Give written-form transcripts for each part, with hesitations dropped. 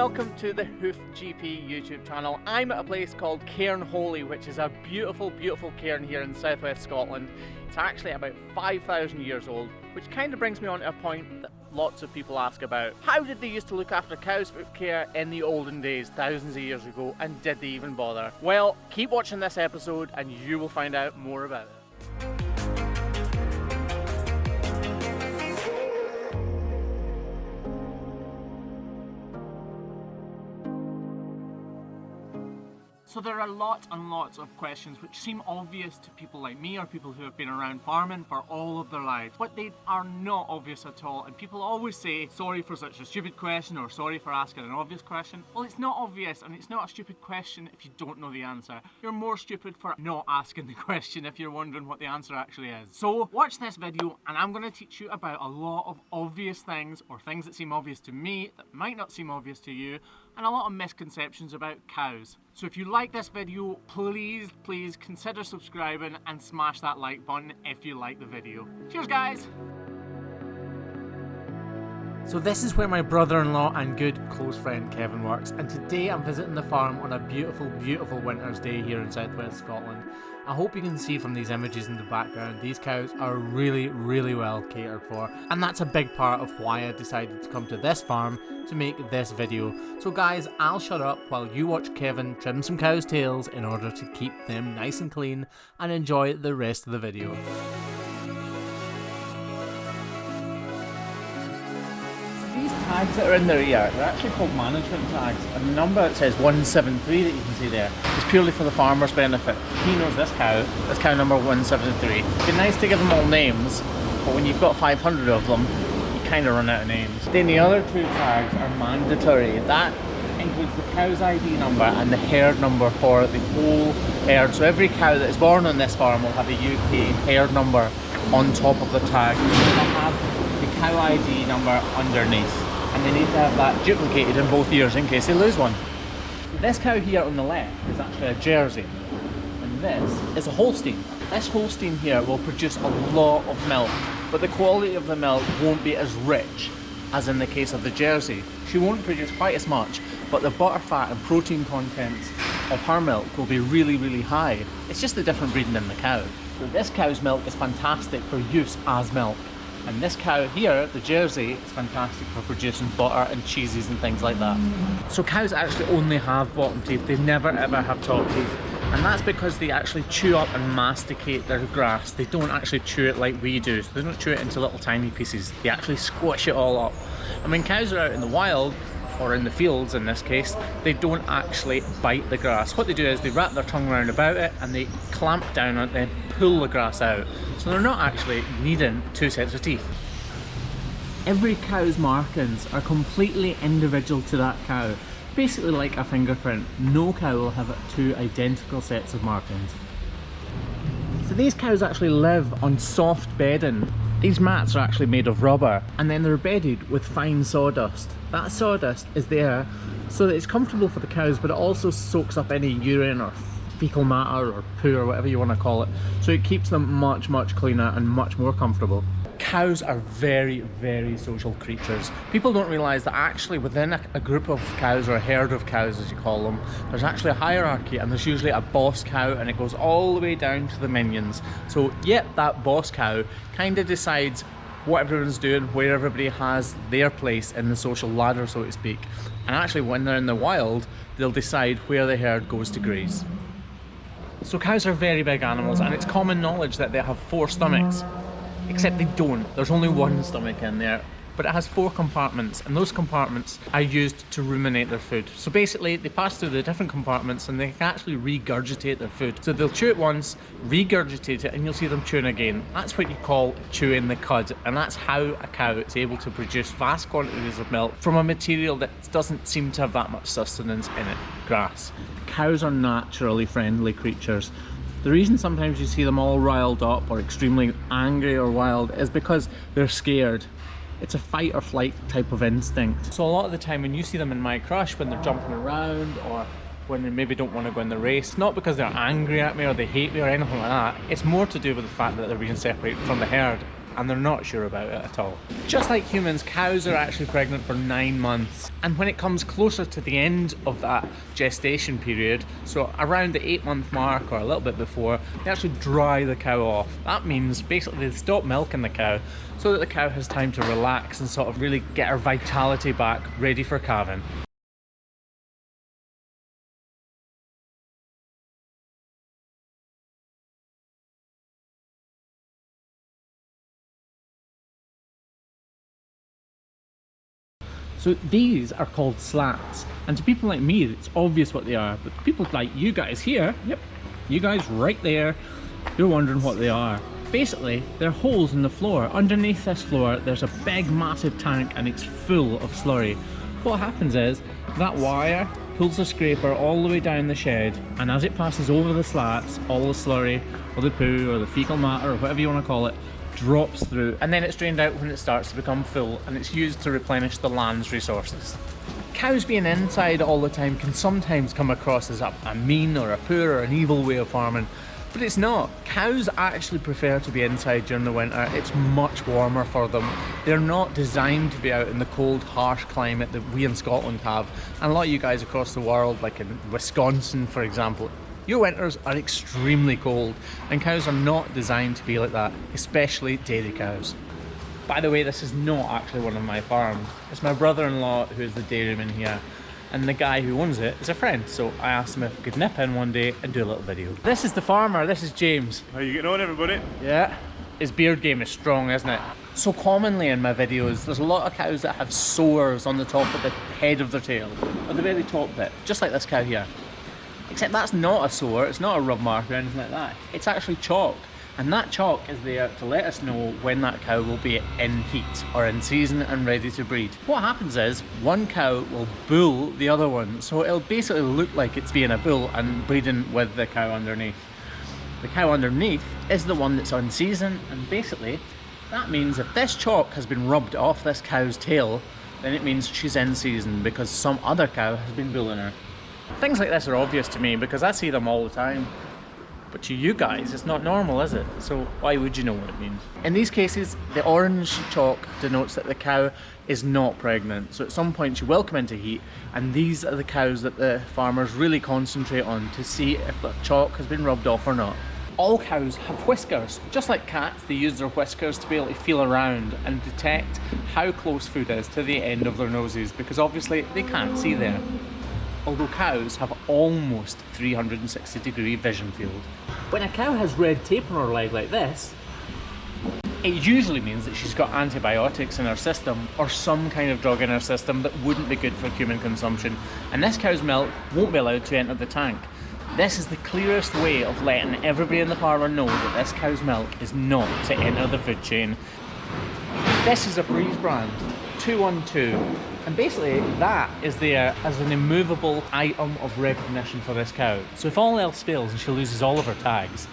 welcome to the Hoof GP YouTube channel. I'm at a place called Cairnholy, which is a beautiful, beautiful cairn here in southwest Scotland. It's actually about 5,000 years old, which kind of brings me on to a point that lots of people ask about. How did they used to look after cows with care in the olden days, thousands of years ago, and did they even bother? Well, keep watching this episode and you will find out more about it. So there are lots and lots of questions which seem obvious to people like me or people who have been around farming for all of their lives, but they are not obvious at all, and people always say sorry for such a stupid question or sorry for asking an obvious question. Well, it's not obvious and it's not a stupid question if you don't know the answer. You're more stupid for not asking the question if you're wondering what the answer actually is. So watch this video and I'm going to teach you about a lot of obvious things, or things that seem obvious to me that might not seem obvious to you, and a lot of misconceptions about cows. So if you like this video, please consider subscribing and smash that like button if you like the video. Cheers guys! So this is where my brother-in-law and good close friend Kevin works, and today I'm visiting the farm on a beautiful, beautiful winter's day here in southwest Scotland. I hope you can see from these images in the background, these cows are really, really well catered for, and that's a big part of why I decided to come to this farm to make this video. So guys, I'll shut up while you watch Kevin trim some cows' tails in order to keep them nice and clean, and enjoy the rest of the video. These tags that are in their ear, they're actually called management tags, and the number that says 173 that you can see there is purely for the farmer's benefit. He knows this cow number 173. It'd be nice to give them all names, but when you've got 500 of them, you kind of run out of names. Then the other two tags are mandatory. That includes the cow's ID number and the herd number for the whole herd. So every cow that is born on this farm will have a UK herd number on top of the tag. They'll have the cow ID number underneath, and they need to have that duplicated in both ears in case they lose one. This cow here on the left is actually a Jersey, and this is a Holstein. This Holstein here will produce a lot of milk, but the quality of the milk won't be as rich as in the case of the Jersey. She won't produce quite as much, but the butter fat and protein contents of her milk will be really, really high. It's just the different breeding in the cow. So this cow's milk is fantastic for use as milk. And this cow here, the Jersey, is fantastic for producing butter and cheeses and things like that. So cows actually only have bottom teeth, they never ever have top teeth. And that's because they actually chew up and masticate their grass. They don't actually chew it like we do. So they don't chew it into little tiny pieces, they actually squish it all up. And when cows are out in the wild, or in the fields in this case, they don't actually bite the grass. What they do is they wrap their tongue around about it and they clamp down on it and pull the grass out. So they're not actually needing two sets of teeth. Every cow's markings are completely individual to that cow. Basically like a fingerprint. No cow will have two identical sets of markings. So these cows actually live on soft bedding. These mats are actually made of rubber, and then they're bedded with fine sawdust. That sawdust is there so that it's comfortable for the cows, but it also soaks up any urine or fecal matter or poo or whatever you want to call it. So it keeps them much, much cleaner and much more comfortable. Cows are very, very social creatures. People don't realise that actually within a group of cows, or a herd of cows as you call them, there's actually a hierarchy, and there's usually a boss cow, and it goes all the way down to the minions. So yep, that boss cow kind of decides what everyone's doing, where everybody has their place in the social ladder, so to speak. And actually when they're in the wild, they'll decide where the herd goes to graze. So cows are very big animals, and it's common knowledge that they have 4 stomachs. Except they don't. There's only one stomach in there, but it has 4 compartments, and those compartments are used to ruminate their food. So basically they pass through the different compartments and they can actually regurgitate their food. So they'll chew it once, regurgitate it, and you'll see them chewing again. That's what you call chewing the cud, and that's how a cow is able to produce vast quantities of milk from a material that doesn't seem to have that much sustenance in it, grass. Cows are naturally friendly creatures. The reason sometimes you see them all riled up or extremely angry or wild is because they're scared. It's a fight or flight type of instinct. So a lot of the time when you see them in my crush, when they're jumping around or when they maybe don't want to go in the race, not because they're angry at me or they hate me or anything like that, it's more to do with the fact that they're being separated from the herd. and they're not sure about it at all. Just like humans, cows are actually pregnant for 9 months, and when it comes closer to the end of that gestation period, so around the 8-month mark or a little bit before, they actually dry the cow off. That means basically they stop milking the cow so that the cow has time to relax and sort of really get her vitality back, ready for calving. So these are called slats, and to people like me it's obvious what they are, but people like you guys here, yep, you guys right there, you're wondering what they are. Basically, they're holes in the floor. Underneath this floor there's a big massive tank and it's full of slurry. What happens is that wire pulls the scraper all the way down the shed, and as it passes over the slats, all the slurry or the poo or the fecal matter or whatever you want to call it drops through, and then it's drained out when it starts to become full, and it's used to replenish the land's resources. Cows being inside all the time can sometimes come across as a mean or a poor or an evil way of farming, but it's not. Cows actually prefer to be inside during the winter. It's much warmer for them. They're not designed to be out in the cold, harsh climate that we in Scotland have, and a lot of you guys across the world, like in Wisconsin for example, your winters are extremely cold, and cows are not designed to be like that, especially dairy cows. By the way, this is not actually one of my farms. It's my brother-in-law who is the dairyman here, and the guy who owns it is a friend, so I asked him if we could nip in one day and do a little video. This is the farmer, this is James. How you getting on, everybody? Yeah, his beard game is strong, isn't it? So commonly in my videos, there's a lot of cows that have sores on the top of the head of their tail, or the very top bit, just like this cow here. Except that's not a sore, it's not a rub mark or anything like that. It's actually chalk, and that chalk is there to let us know when that cow will be in heat or in season and ready to breed. What happens is one cow will bull the other one, so it'll basically look like it's being a bull and breeding with the cow underneath. The cow underneath is the one that's on season, and basically that means if this chalk has been rubbed off this cow's tail, then it means she's in season because some other cow has been bulling her. Things like this are obvious to me because I see them all the time, but to you guys it's not normal, is it? So why would you know what it means? In these cases, the orange chalk denotes that the cow is not pregnant, so at some point she will come into heat, and these are the cows that the farmers really concentrate on to see if the chalk has been rubbed off or not. All cows have whiskers. Just like cats, they use their whiskers to be able to feel around and detect how close food is to the end of their noses, because obviously they can't see there. Although cows have almost 360-degree vision field. When a cow has red tape on her leg like this, it usually means that she's got antibiotics in her system or some kind of drug in her system that wouldn't be good for human consumption, and this cow's milk won't be allowed to enter the tank. This is the clearest way of letting everybody in the parlour know that this cow's milk is not to enter the food chain. This is a Freeze brand, 212. And basically that is there as an immovable item of recognition for this cow. So if all else fails and she loses all of her tags,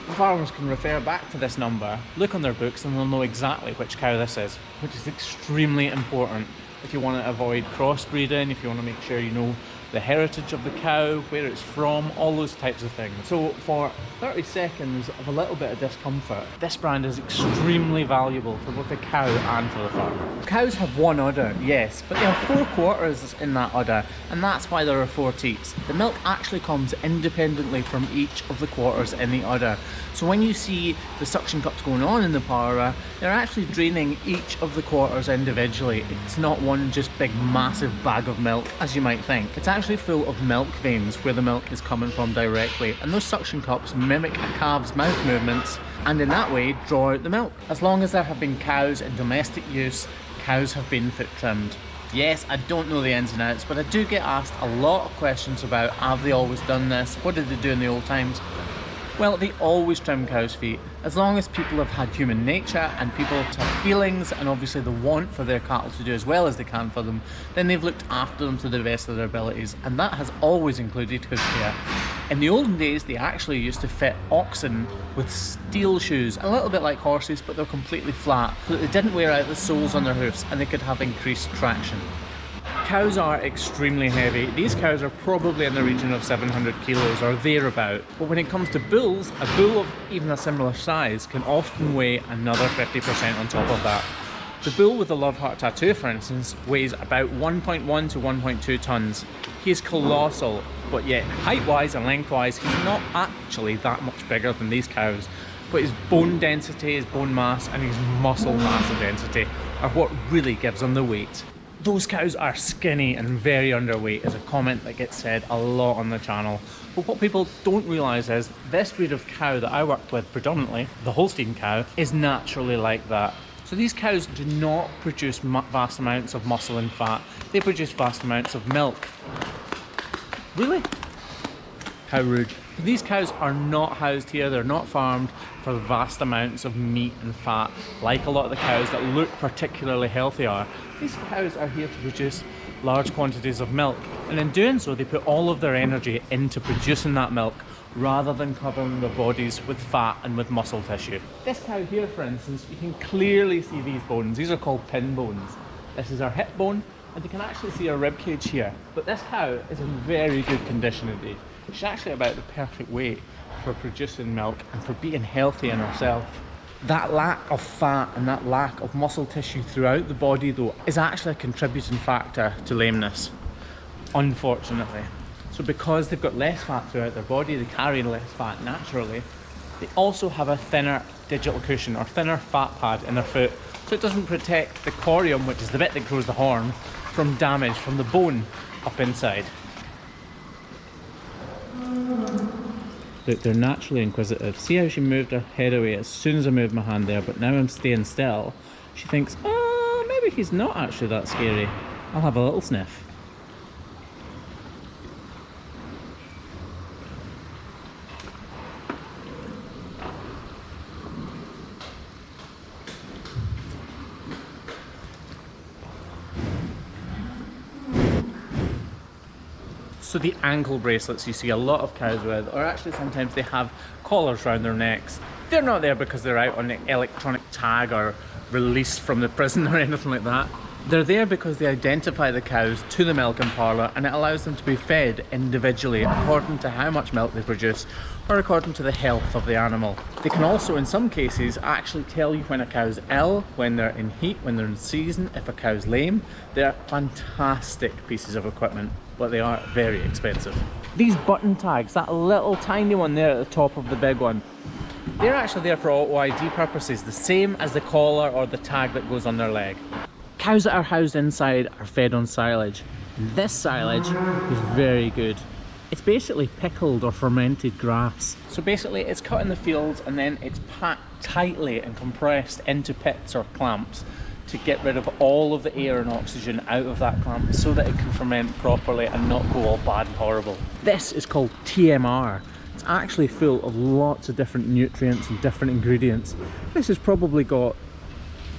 the farmers can refer back to this number, look on their books, and they'll know exactly which cow this is, which is extremely important if you want to avoid crossbreeding, if you want to make sure you know the heritage of the cow, where it's from, all those types of things. So for 30 seconds of a little bit of discomfort, this brand is extremely valuable for both the cow and for the farmer. Cows have one udder, yes, but they have 4 quarters in that udder, and that's why there are 4 teats. The milk actually comes independently from each of the quarters in the udder. So when you see the suction cups going on in the parlour, they're actually draining each of the quarters individually. It's not one just big massive bag of milk, as you might think. It's actually full of milk veins where the milk is coming from directly, and those suction cups mimic a calf's mouth movements and in that way draw out the milk. As long as there have been cows in domestic use, cows have been foot trimmed. Yes, I don't know the ins and outs, but I do get asked a lot of questions about have they always done this, what did they do in the old times? Well, they always trim cows' feet. As long as people have had human nature and people have feelings and obviously the want for their cattle to do as well as they can for them, then they've looked after them to the best of their abilities, and that has always included hoof care. In the olden days, they actually used to fit oxen with steel shoes, a little bit like horses, but they're completely flat, so that they didn't wear out the soles on their hoofs and they could have increased traction. Cows are extremely heavy. These cows are probably in the region of 700 kilos or thereabout. But when it comes to bulls, a bull of even a similar size can often weigh another 50% on top of that. The bull with the love heart tattoo, for instance, weighs about 1.1 to 1.2 tons. He is colossal, but yet height-wise and length-wise, he's not actually that much bigger than these cows. But his bone density, his bone mass, and his muscle mass and density are what really gives him the weight. Those cows are skinny and very underweight is a comment that gets said a lot on the channel. But what people don't realise is this breed of cow that I worked with predominantly, the Holstein cow, is naturally like that. So these cows do not produce vast amounts of muscle and fat, they produce vast amounts of milk. Really? How rude. These cows are not housed here, they're not farmed for vast amounts of meat and fat like a lot of the cows that look particularly healthy are. These cows are here to produce large quantities of milk, and in doing so they put all of their energy into producing that milk rather than covering their bodies with fat and with muscle tissue. This cow here, for instance, you can clearly see these bones. These are called pin bones. This is our hip bone, and you can actually see our rib cage here. But this cow is in very good condition indeed. She's actually about the perfect weight for producing milk and for being healthy in herself. That lack of fat and that lack of muscle tissue throughout the body though is actually a contributing factor to lameness, unfortunately. So because they've got less fat throughout their body, they carry less fat naturally, they also have a thinner digital cushion or thinner fat pad in their foot, so it doesn't protect the corium, which is the bit that grows the horn, from damage from the bone up inside. Look, they're naturally inquisitive. See how she moved her head away as soon as I moved my hand there, but now I'm staying still. She thinks, oh, maybe he's not actually that scary. I'll have a little sniff. So the ankle bracelets you see a lot of cows with, or actually sometimes they have collars around their necks. They're not there because they're out on the electronic tag or released from the prison or anything like that. They're there because they identify the cows to the milking parlour, and it allows them to be fed individually according to how much milk they produce or according to the health of the animal. They can also in some cases actually tell you when a cow's ill, when they're in heat, when they're in season, if a cow's lame. They're fantastic pieces of equipment, but they are very expensive. These button tags, that little tiny one there at the top of the big one, they're actually there for OID purposes, the same as the collar or the tag that goes on their leg. Cows that are housed inside are fed on silage. This silage is very good. It's basically pickled or fermented grass. So basically it's cut in the fields and then it's packed tightly and compressed into pits or clamps to get rid of all of the air and oxygen out of that clamp so that it can ferment properly and not go all bad and horrible. This is called TMR. It's actually full of lots of different nutrients and different ingredients. This has probably got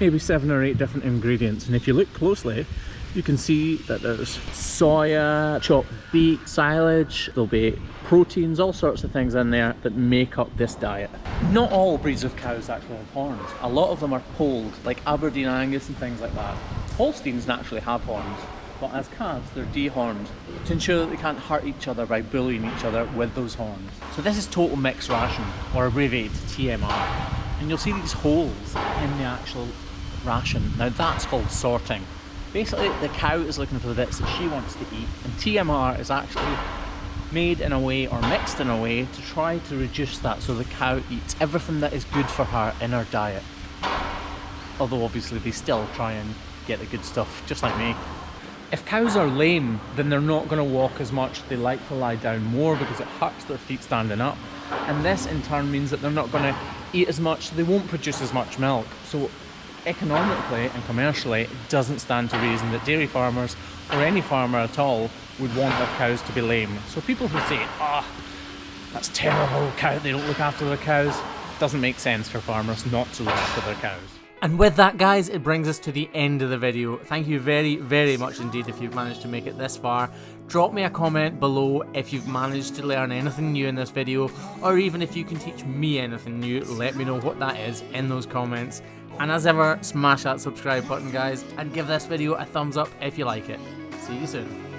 maybe 7 or 8 different ingredients, and if you look closely you can see that there's soya, chopped beet, silage, there'll be proteins, all sorts of things in there that make up this diet. Not all breeds of cows actually have horns. A lot of them are polled, like Aberdeen Angus and things like that. Holsteins naturally have horns, but as calves they're dehorned to ensure that they can't hurt each other by bullying each other with those horns. So this is total mixed ration, or abbreviated TMR. And you'll see these holes in the actual ration. Now that's called sorting. Basically the cow is looking for the bits that she wants to eat, and TMR is actually made in a way or mixed in a way to try to reduce that so the cow eats everything that is good for her in her diet. Although obviously they still try and get the good stuff, just like me. If cows are lame, then they're not going to walk as much. They like to lie down more because it hurts their feet standing up. And this in turn means that they're not going to eat as much, so they won't produce as much milk. So economically and commercially, it doesn't stand to reason that dairy farmers or any farmer at all would want their cows to be lame. So people who say, oh, that's terrible, they don't look after their cows, doesn't make sense for farmers not to look after their cows. And with that, guys, it brings us to the end of the video. Thank you very, very much indeed if you've managed to make it this far. Drop me a comment below if you've managed to learn anything new in this video, or even if you can teach me anything new, let me know what that is in those comments. And as ever, smash that subscribe button, guys, and give this video a thumbs up if you like it. See you soon.